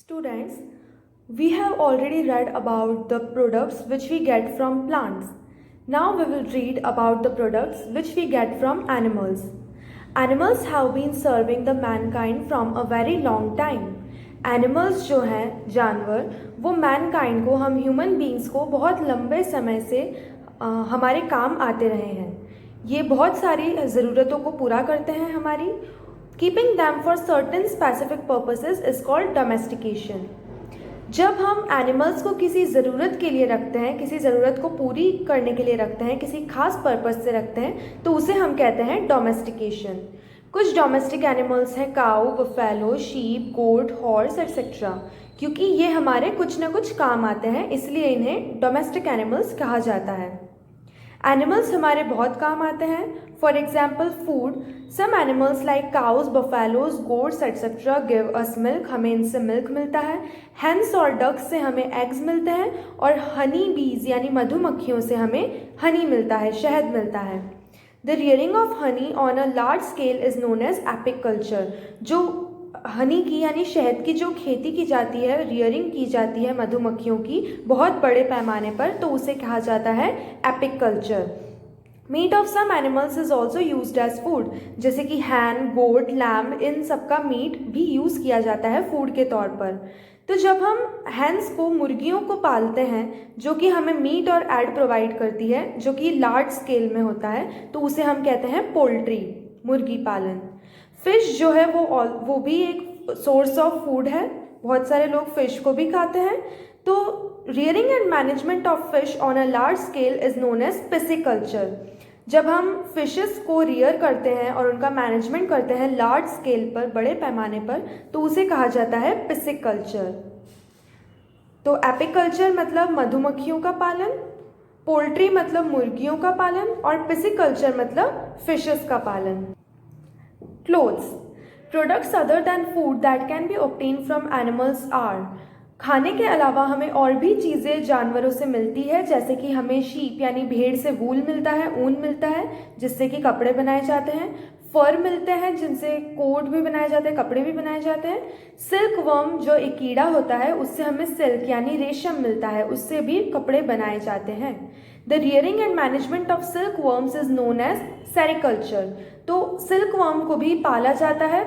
Students, we have already read about the products which we get from plants. Now we will read about the products which we get from animals. Animals have been serving the mankind from a very long time. Animals जो हैं जानवर वो mankind को हम human beings को बहुत लंबे समय से हमारे काम आते रहे हैं. ये बहुत सारी ज़रूरतों को पूरा करते हैं हमारी. Keeping them for certain specific purposes is called domestication. जब हम एनिमल्स को किसी ज़रूरत के लिए रखते हैं, किसी ज़रूरत को पूरी करने के लिए रखते हैं, किसी खास पर्पस से रखते हैं, तो उसे हम कहते हैं डोमेस्टिकेशन. कुछ डोमेस्टिक एनिमल्स हैं काऊ, बफेलो, शीप, गोट, हॉर्स एक्सेट्रा. क्योंकि ये हमारे कुछ ना कुछ काम आते हैं, इसलिए इन्हें डोमेस्टिक एनिमल्स कहा जाता है. एनिमल्स हमारे बहुत काम आते हैं. For example food. Some animals like cows, buffaloes, goats etcetera give us milk. हमें इनसे मिल्क मिलता है. हेंस और डक्स से हमें एग्स मिलते हैं. और हनी बीज यानी मधुमक्खियों से हमें हनी मिलता है, शहद मिलता है. The rearing of honey on a large scale is known as apiculture. जो हनी की यानी शहद की जो खेती की जाती है, रियरिंग की जाती है मधुमक्खियों की बहुत बड़े पैमाने पर, तो उसे कहा जाता है apiculture. Meat of some animals is also used as food. जैसे कि हैन, गोट, लैम, इन सबका मीट भी यूज़ किया जाता है फूड के तौर पर. तो जब हम हैंस को, मुर्गियों को पालते हैं जो कि हमें मीट और एड प्रोवाइड करती है, जो कि लार्ज स्केल में होता है, तो उसे हम कहते हैं पोल्ट्री, मुर्गी पालन. फिश जो है वो भी एक सोर्स ऑफ फूड है. बहुत सारे लोग फिश को भी खाते हैं. तो rearing and management of fish on a large scale is known as pisciculture. जब हम फिशेस को रियर करते हैं और उनका मैनेजमेंट करते हैं लार्ज स्केल पर, बड़े पैमाने पर, तो उसे कहा जाता है पिसिकल्चर. तो एपिकल्चर मतलब मधुमक्खियों का पालन, पोल्ट्री मतलब मुर्गियों का पालन, और पिसिकल्चर मतलब फिशेस का पालन. Clothes. Products other than food that can be obtained from animals are. खाने के अलावा हमें और भी चीज़ें जानवरों से मिलती है. जैसे कि हमें शीप यानी भेड़ से वूल मिलता है, ऊन मिलता है, जिससे कि कपड़े बनाए जाते हैं. फर मिलते हैं जिनसे कोट भी बनाए जाते हैं, कपड़े भी बनाए जाते हैं. सिल्क वर्म जो एक कीड़ा होता है, उससे हमें सिल्क यानी रेशम मिलता है, उससे भी कपड़े बनाए जाते हैं. The rearing and management of silk worms is known as sericulture. तो सिल्क वर्म को भी पाला जाता है.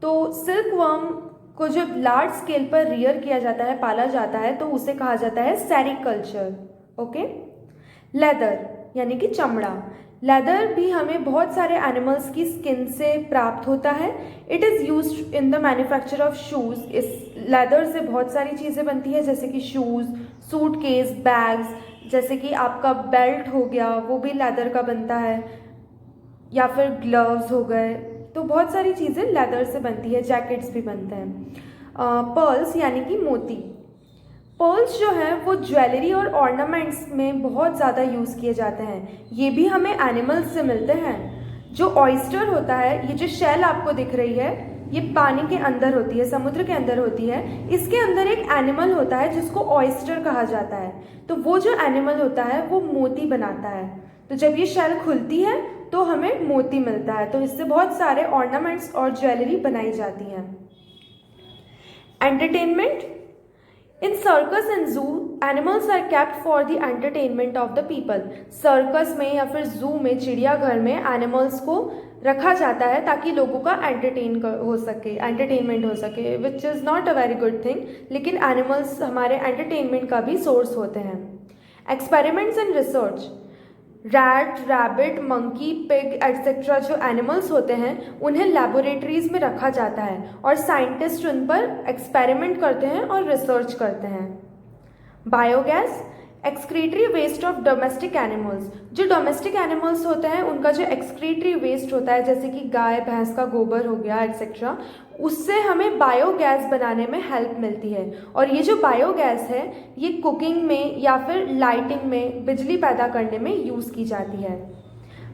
तो सिल्क वर्म को जब लार्ज स्केल पर रियर किया जाता है, पाला जाता है, तो उसे कहा जाता है सेरिकल्चर. ओके. लेदर यानी कि चमड़ा. लेदर भी हमें बहुत सारे एनिमल्स की स्किन से प्राप्त होता है. It is used in the manufacture of shoes. इस लेदर से बहुत सारी चीज़ें बनती है, जैसे कि शूज़, सूटकेस, बैग्स. जैसे कि आपका बेल्ट हो गया, वो भी लेदर का बनता है, या फिर ग्लव्स हो गए. तो बहुत सारी चीज़ें लेदर से बनती है. जैकेट्स भी बनते हैं. पर्ल्स यानी कि मोती. पर्ल्स जो हैं वो ज्वेलरी और ऑर्नामेंट्स में बहुत ज़्यादा यूज़ किए जाते हैं. ये भी हमें एनिमल्स से मिलते हैं. जो ऑयस्टर होता है, ये जो शेल आपको दिख रही है, ये पानी के अंदर होती है, समुद्र के अंदर होती है. इसके अंदर एक एनिमल होता है जिसको ऑयस्टर कहा जाता है. तो वो जो एनिमल होता है वो मोती बनाता है. तो जब ये शेल खुलती है तो हमें मोती मिलता है. तो इससे बहुत सारे ऑर्नामेंट्स और ज्वेलरी बनाई जाती हैं. Entertainment. In circus and zoo animals are kept for the entertainment of the people. Circus में या फिर जू में, चिड़ियाघर में एनिमल्स को रखा जाता है ताकि लोगों का एंटरटेनमेंट हो सके, which is not a very good thing. लेकिन एनिमल्स हमारे एंटरटेनमेंट का भी सोर्स होते हैं. Experiments and research. Rat, rabbit, monkey, pig etcetera जो एनिमल्स होते हैं उन्हें लैबोरेटरीज में रखा जाता है और साइंटिस्ट उन पर एक्सपेरिमेंट करते हैं और रिसर्च करते हैं. Biogas. Excretory waste of domestic animals. जो डोमेस्टिक एनिमल्स होते हैं उनका जो एक्सक्रीटरी वेस्ट होता है, जैसे कि गाय भैंस का गोबर हो गया एक्सेट्रा, उससे हमें बायोगैस बनाने में हेल्प मिलती है. और ये जो बायोगैस है ये कुकिंग में या फिर लाइटिंग में, बिजली पैदा करने में यूज़ की जाती है.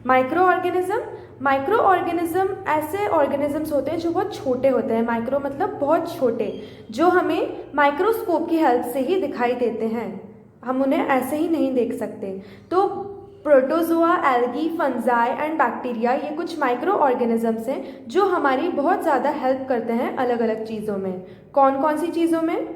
Micro organism. माइक्रो ऑर्गेनिज्म ऐसे ऑर्गेनिजम्स होते हैं जो बहुत छोटे होते हैं. माइक्रो मतलब बहुत छोटे, जो हमें माइक्रोस्कोप की हेल्प से ही दिखाई देते हैं. हम उन्हें ऐसे ही नहीं देख सकते. तो protozoa, algae, fungi and bacteria ये कुछ माइक्रो ऑर्गेनिजम्स हैं जो हमारी बहुत ज़्यादा हेल्प करते हैं अलग अलग चीज़ों में। कौन कौन सी चीज़ों में?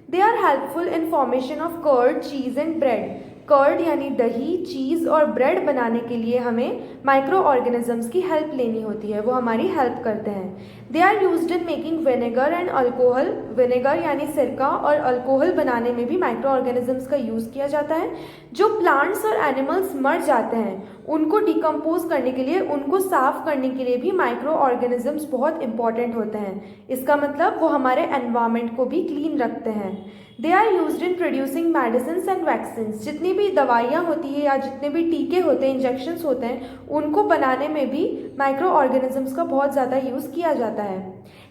They are helpful in formation of curd, cheese and bread. Curd यानी दही, चीज़ और ब्रेड बनाने के लिए हमें माइक्रो ऑर्गेनिजम्स की हेल्प लेनी होती है, वो हमारी हेल्प करते हैं। They are used in making vinegar and alcohol. Vinegar यानी सिरका और अल्कोहल बनाने में भी माइक्रो ऑर्गेनिजम्स का यूज़ किया जाता है। जो प्लांट्स और एनिमल्स मर जाते हैं उनको डिकम्पोज करने के लिए, उनको साफ करने के लिए भी माइक्रो ऑर्गेनिजम्स बहुत इंपॉर्टेंट होते हैं। इसका मतलब वो हमारे एनवायरनमेंट को भी क्लीन रखते हैं। They are used in producing medicine and vaccine. जितनी भी दवाइयाँ होती है या जितने भी टीके होते हैं, इंजेक्शंस होते हैं, उनको बनाने में भी माइक्रो ऑर्गेनिजम्स का बहुत ज़्यादा यूज़ किया जाता है।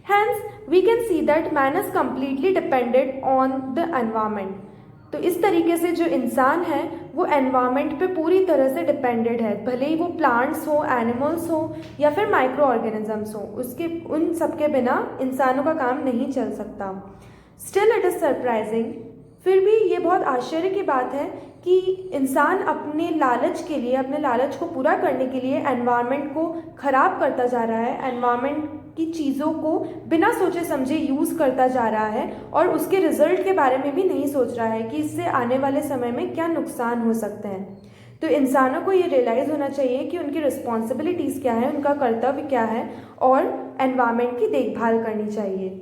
Hence we can see that man is completely depended on the environment. तो इस तरीके से जो इंसान है वो एनवायरनमेंट पे पूरी तरह से डिपेंडेड है, भले ही वो प्लांट्स हो, एनिमल्स हो या फिर माइक्रो ऑर्गेनिजम्स हो, उसके उन सब के बिना इंसानों का काम नहीं चल सकता। स्टिल इट इज़ सरप्राइजिंग, फिर भी ये बहुत आश्चर्य की बात है कि इंसान अपने लालच के लिए, अपने लालच को पूरा करने के लिए एनवायरनमेंट को ख़राब करता जा रहा है, एनवायरनमेंट की चीज़ों को बिना सोचे समझे यूज़ करता जा रहा है और उसके रिजल्ट के बारे में भी नहीं सोच रहा है कि इससे आने वाले समय में क्या नुकसान हो सकते हैं। तो इंसानों को ये रियलाइज़ होना चाहिए कि उनकी रिस्पॉन्सिबिलिटीज़ क्या है, उनका कर्तव्य क्या है और एनवायरनमेंट की देखभाल करनी चाहिए।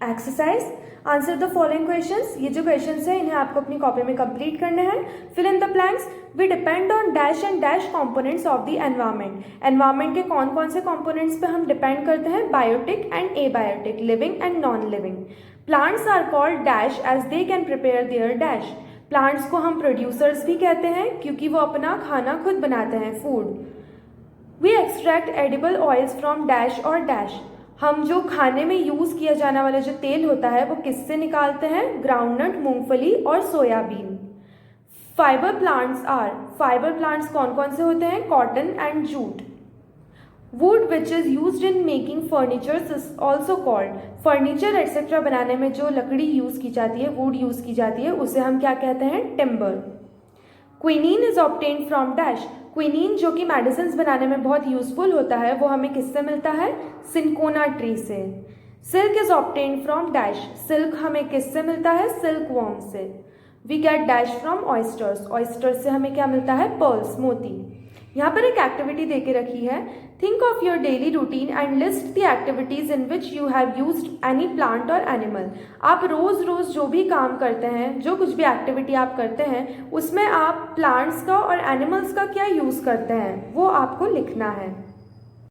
Exercise, answer the following questions. ये जो क्वेश्चंस हैं इन्हें आपको अपनी कॉपी में कंप्लीट करने हैं। Fill in the blanks. We depend on dash and dash components of the environment. Environment के कौन कौन से कंपोनेंट्स पे हम डिपेंड करते हैं? Biotic and abiotic, living and non living. Plants are called dash as they can prepare their dash. Plants को हम प्रोड्यूसर्स भी कहते हैं क्योंकि वो अपना खाना खुद बनाते हैं, food. We extract edible oils from dash और डैश। हम जो खाने में यूज़ किया जाने वाला जो तेल होता है वो किससे निकालते हैं? ग्राउंडनट, मूंगफली और soybean. Fibre plants are, fibre plants कौन कौन से होते हैं? Cotton and jute. Wood which is used in making furniture is also called. Furniture etcetera बनाने में जो लकड़ी यूज़ की जाती है, वुड यूज़ की जाती है, उसे हम क्या कहते हैं? Timber. Quinine is obtained from dash. Quinine जो कि मेडिसिन बनाने में बहुत यूजफुल होता है वो हमें किससे मिलता है? सिंकोना ट्री से। Silk is obtained from dash. Silk हमें किससे मिलता है? सिल्क वॉर्म से। We get dash from oysters. Oysters से हमें क्या मिलता है? पर्ल्स, मोती। यहाँ पर एक एक्टिविटी दे के रखी है। Think of your daily routine and list the activities in which you have used any plant और एनिमल। आप रोज रोज जो भी काम करते हैं, जो कुछ भी एक्टिविटी आप करते हैं, उसमें आप प्लांट्स का और एनिमल्स का क्या यूज़ करते हैं वो आपको लिखना है।